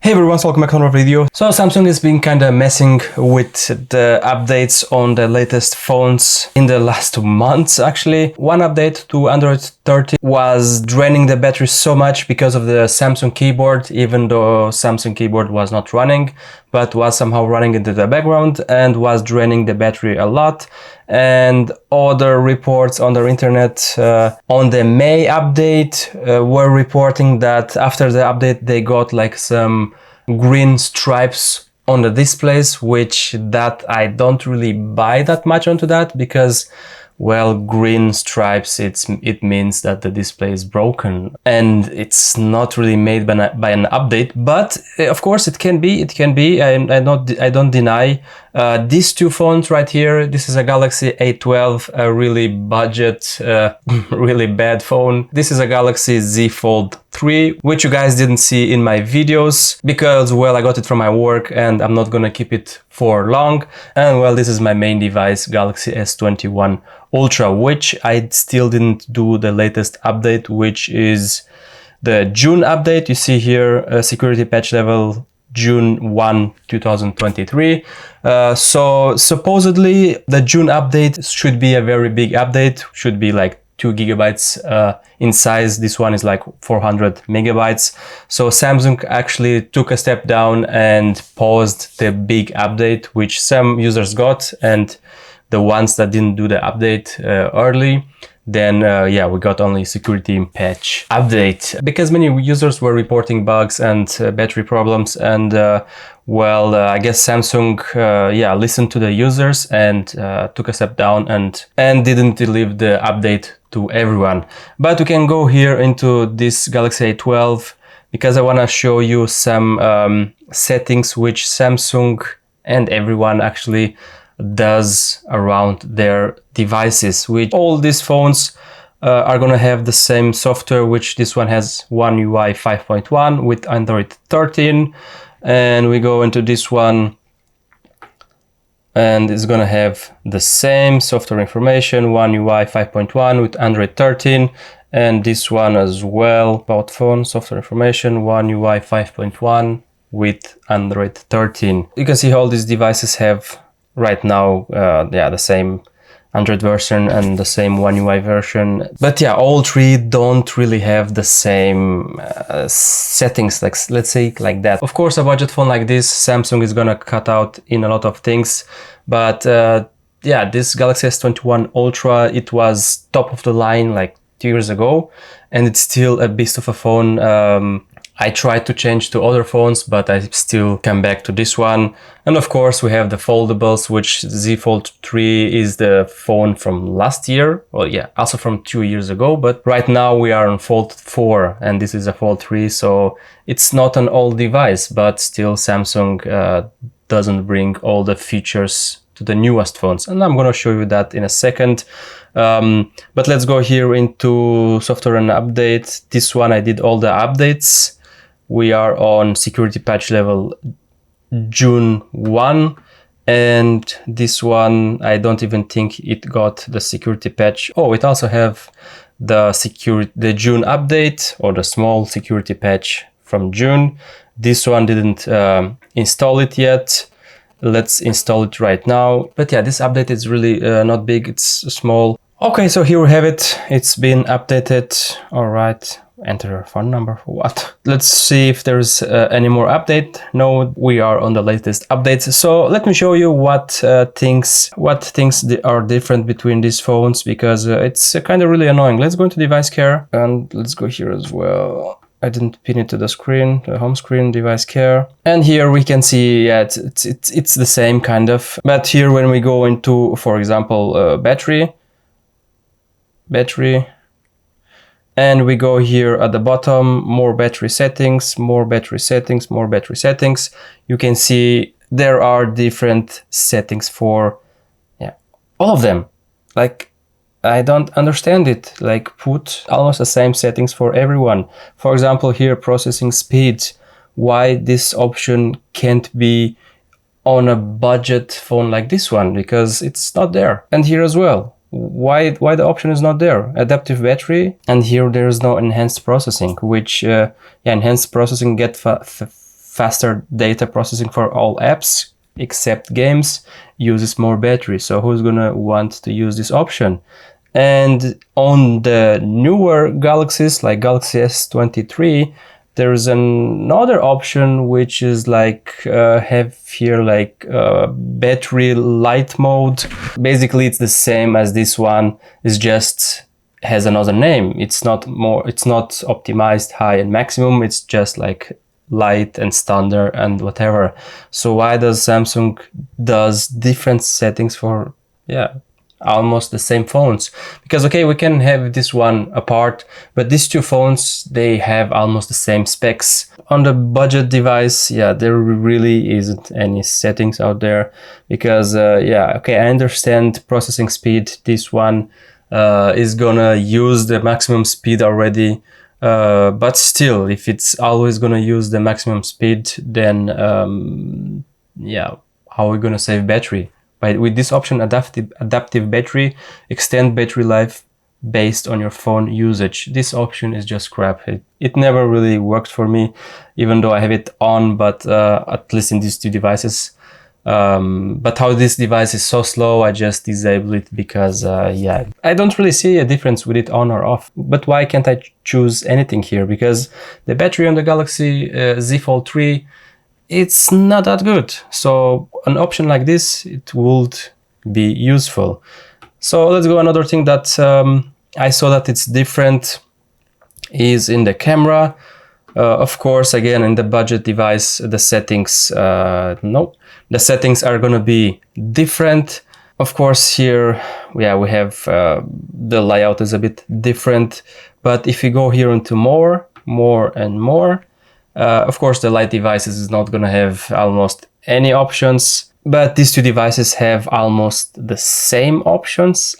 Hey everyone, welcome back to another video. So Samsung has been kind of messing with the updates on the latest phones in the last 2 months actually. One update to Android 13 was draining the battery so much because of the Samsung keyboard, even though Samsung keyboard was not running, but was somehow running into the background and was draining the battery a lot. And other reports on the internet on the May update were reporting that after the update they got like some green stripes on the displays, which that I don't really buy that much onto that, because well, green stripes, it means that the display is broken and it's not really made by an update. But of course it can be. I don't deny these two phones right here. This is a Galaxy A12, a really budget, really bad phone. This is a Galaxy Z Fold 3, which you guys didn't see in my videos because, well, I got it from my work and I'm not gonna keep it for long. And well, this is my main device, Galaxy S21 Ultra, which I still didn't do the latest update, which is the June update. You see here security patch level June 1, 2023. So supposedly the June update should be a very big update, should be like 2 gigabytes in size. This one is like 400 megabytes. So Samsung actually took a step down and paused the big update, which some users got, and the ones that didn't do the update early, then yeah, we got only security patch update, because many users were reporting bugs and battery problems. And well, I guess Samsung yeah, listened to the users and took a step down and didn't deliver the update to everyone. But we can go here into this Galaxy A12 because I want to show you some settings which Samsung and everyone actually does around their devices, which all these phones are gonna have the same software, which this one has One UI 5.1 with Android 13. And we go into this one and it's gonna have the same software information, One UI 5.1 with Android 13. And this one as well, about phone software information, One UI 5.1 with Android 13. You can see all these devices have right now yeah, the same Android version and the same One UI version, but yeah, all three don't really have the same settings, like let's say like that. Of course, a budget phone like this, Samsung is gonna cut out in a lot of things, but yeah, this Galaxy S21 Ultra, it was top of the line like 2 years ago, and it's still a beast of a phone. I tried to change to other phones, but I still come back to this one. And of course we have the foldables, which Z Fold 3 is the phone from last year. Well, yeah, also from 2 years ago, but right now we are on Fold 4 and this is a Fold 3. So it's not an old device, but still Samsung doesn't bring all the features to the newest phones. And I'm gonna show you that in a second. But let's go here into software and update. This one I did all the updates. We are on security patch level June 1, and this one I don't even think it got the security patch. Oh, it also have the June update, or the small security patch from June. This one didn't install it yet. Let's install it right now. But yeah, this update is really not big, it's small. Okay, so here we have it. It's been updated. All right. Enter your phone number for what? Let's see if there's any more update. No, we are on the latest updates. So let me show you what things are different between these phones, because it's kind of really annoying. Let's go into device care and let's go here as well. I didn't pin it to the screen, the home screen, device care. And here we can see, yeah, it's the same kind of. But here when we go into, for example, battery, and we go here at the bottom, more battery settings, more battery settings, more battery settings. You can see there are different settings for, yeah, all of them. Like, I don't understand it. Like, put almost the same settings for everyone. For example, here, processing speed. Why this option can't be on a budget phone like this one? Because it's not there. And here as well. Why the option is not there? Adaptive battery, and here there is no enhanced processing, which yeah, enhanced processing get faster data processing for all apps except games, uses more battery. So who's gonna want to use this option? And on the newer Galaxies, like Galaxy S23, there's another option which is like have here like battery light mode. Basically, it's the same as this one. It's just has another name. It's not optimized high and maximum. It's just like light and standard and whatever. So why does Samsung does different settings for almost the same phones? Because okay, we can have this one apart, but these two phones, they have almost the same specs. On the budget device, there really isn't any settings out there, because okay, I understand processing speed. This one is gonna use the maximum speed already, but still, if it's always gonna use the maximum speed, then how are we gonna save battery? With this option, adaptive battery, extend battery life based on your phone usage. This option is just crap. It never really worked for me, even though I have it on, but at least in these two devices. But how this device is so slow, I just disable it because, I don't really see a difference with it on or off. But why can't I choose anything here? Because the battery on the Galaxy Z Fold 3, it's not that good. So an option like this, it would be useful. So let's go. Another thing that I saw that it's different is in the camera. Of course, again, in the budget device, the settings, the settings are gonna be different. Of course, here, we have the layout is a bit different. But if you go here into more and more, of course, the light devices is not gonna have almost any options, but these two devices have almost the same options,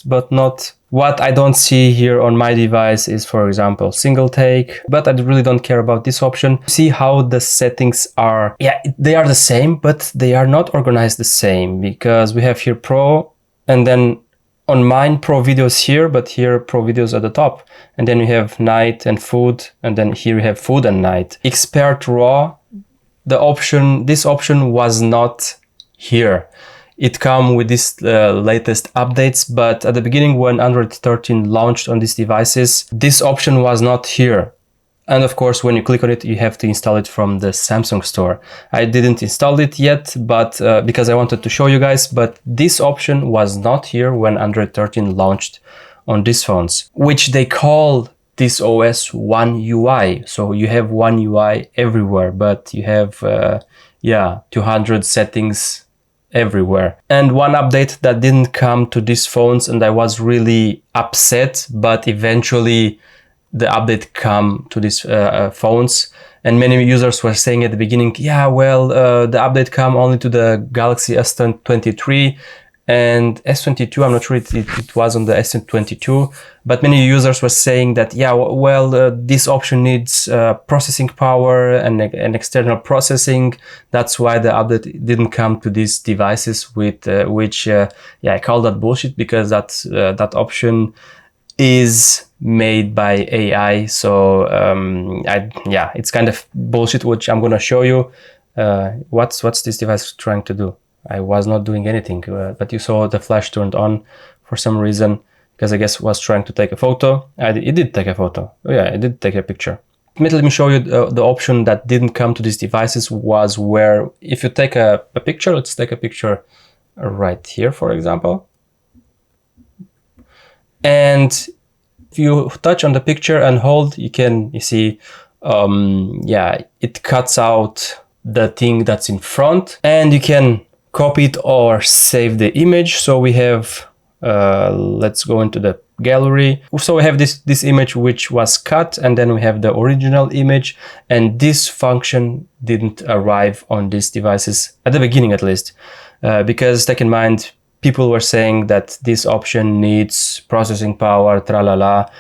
but not. What I don't see here on my device is, for example, single take, but I really don't care about this option. See how the settings are, they are the same, but they are not organized the same, because we have here Pro, and then on mine Pro videos here, but here Pro videos at the top. And then you have night and food, and then here you have food and night. Expert RAW, this option was not here. It come with this latest updates, but at the beginning when Android 13 launched on these devices, this option was not here. And of course, when you click on it, you have to install it from the Samsung store. I didn't install it yet, but because I wanted to show you guys, but this option was not here when Android 13 launched on these phones, which they call this OS One UI. So you have one UI everywhere, but you have 200 settings everywhere. And one update that didn't come to these phones, and I was really upset, but eventually the update come to these phones, and many users were saying at the beginning, the update come only to the Galaxy S23 and S22. I'm not sure it was on the S22, but many users were saying that this option needs processing power and external processing. That's why the update didn't come to these devices, with which I call that bullshit, because that option is made by AI. So it's kind of bullshit, which I'm gonna show you. What's this device trying to do? I was not doing anything, but you saw the flash turned on for some reason, because I guess it was trying to take a photo. It did take a photo. It did take a picture. Let me show you the option that didn't come to these devices, was where if you take a picture, let's take a picture right here, for example. And if you touch on the picture and hold, you see, it cuts out the thing that's in front, and you can copy it or save the image. So we have, let's go into the gallery. So we have this image which was cut, and then we have the original image, and this function didn't arrive on these devices at the beginning, at least, because take in mind, people were saying that this option needs processing power, tralala.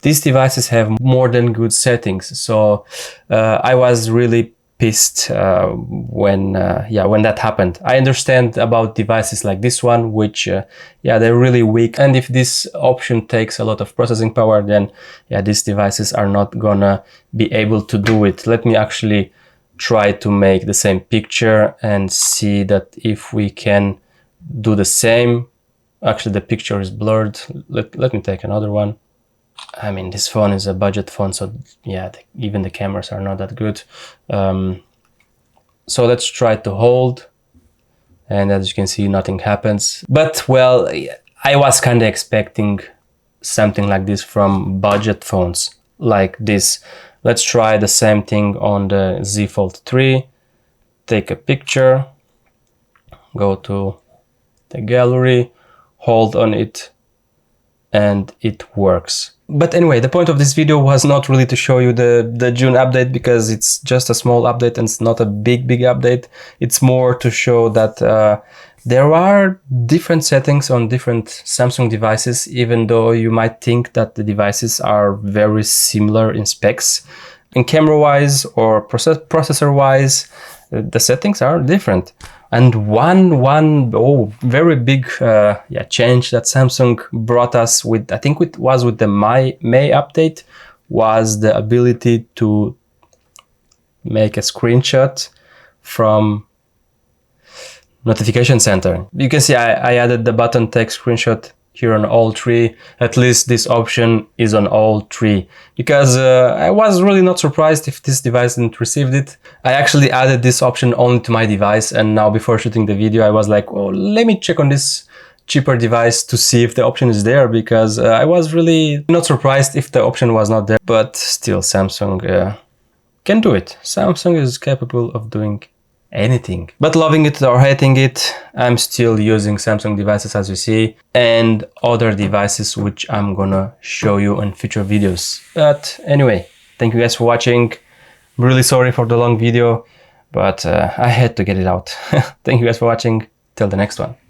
These devices have more than good settings. So I was really pissed when that happened. I understand about devices like this one, which they're really weak, and if this option takes a lot of processing power, then these devices are not gonna be able to do it. Let me actually try to make the same picture and see that if we can do the same. Actually, the picture is blurred. Let me take another one. I mean, this phone is a budget phone, so yeah, even the cameras are not that good. So let's try to hold, and as you can see, nothing happens. But well, I was kind of expecting something like this from budget phones like this. Let's try the same thing on the Z Fold 3. Take a picture, go to the gallery, hold on it, and it works. But anyway, the point of this video was not really to show you the June update, because it's just a small update and it's not a big update. It's more to show that there are different settings on different Samsung devices, even though you might think that the devices are very similar in specs. In camera-wise or processor-wise, the settings are different. And one very big change that Samsung brought us with, I think it was with the May update, was the ability to make a screenshot from notification center. You can see I added the button take screenshot here on all three. At least this option is on all three, because I was really not surprised if this device didn't receive it. I actually added this option only to my device, and now before shooting the video I was like, oh, let me check on this cheaper device to see if the option is there, because I was really not surprised if the option was not there. But still, Samsung can do it. Samsung is capable of doing anything. But loving it or hating it, I'm still using Samsung devices, as you see, and other devices which I'm gonna show you in future videos. But anyway, thank you guys for watching. I'm really sorry for the long video, but I had to get it out. Thank you guys for watching. Till the next one.